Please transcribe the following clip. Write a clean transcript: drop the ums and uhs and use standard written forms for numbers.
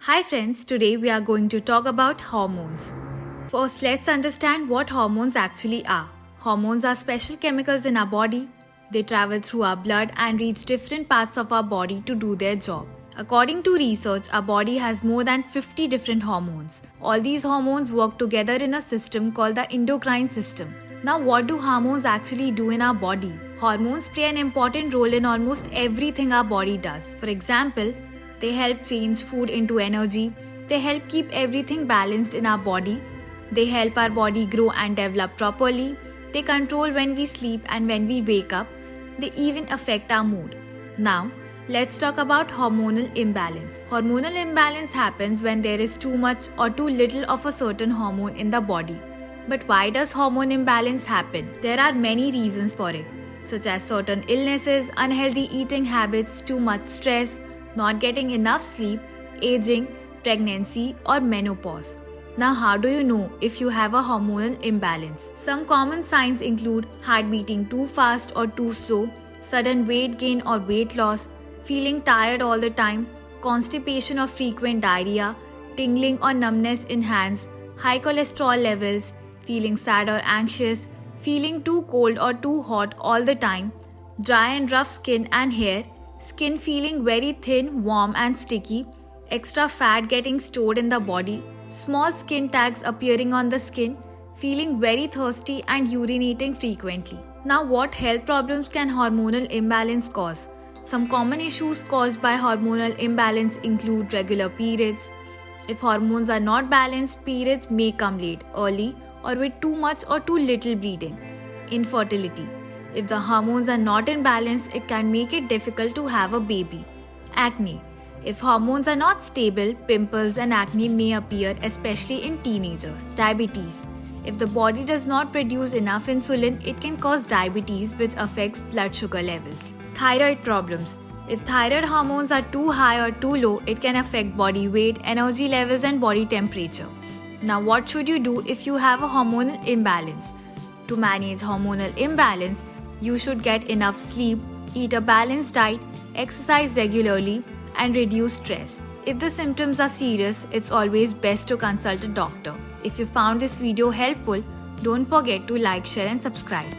Hi friends, today we are going to talk about hormones. First, let's understand what hormones actually are. Hormones are special chemicals in our body. They travel through our blood and reach different parts of our body to do their job. According to research, our body has more than 50 different hormones. All these hormones work together in a system called the endocrine system. Now, what do hormones actually do in our body? Hormones play an important role in almost everything our body does. For example, they help change food into energy. They help keep everything balanced in our body. They help our body grow and develop properly. They control when we sleep and when we wake up. They even affect our mood. Now, let's talk about hormonal imbalance. Hormonal imbalance happens when there is too much or too little of a certain hormone in the body. But why does hormone imbalance happen? There are many reasons for it, such as certain illnesses, unhealthy eating habits, too much stress, not getting enough sleep, aging, pregnancy, or menopause. Now, how do you know if you have a hormonal imbalance? Some common signs include heart beating too fast or too slow, sudden weight gain or weight loss, feeling tired all the time, constipation or frequent diarrhea, tingling or numbness in hands, high cholesterol levels, feeling sad or anxious, feeling too cold or too hot all the time, dry and rough skin and hair, skin feeling very thin, warm and sticky, extra fat getting stored in the body, small skin tags appearing on the skin, feeling very thirsty and urinating frequently. Now, what health problems can hormonal imbalance cause? Some common issues caused by hormonal imbalance include regular periods. If hormones are not balanced, periods may come late, early, or with too much or too little bleeding. Infertility. If the hormones are not in balance, it can make it difficult to have a baby. Acne. If hormones are not stable, pimples and acne may appear, especially in teenagers. Diabetes. If the body does not produce enough insulin, it can cause diabetes, which affects blood sugar levels. Thyroid problems. If thyroid hormones are too high or too low, it can affect body weight, energy levels, and body temperature. Now, what should you do if you have a hormonal imbalance? To manage hormonal imbalance, you should get enough sleep, eat a balanced diet, exercise regularly, and reduce stress. If the symptoms are serious, it's always best to consult a doctor. If you found this video helpful, don't forget to like, share, and subscribe.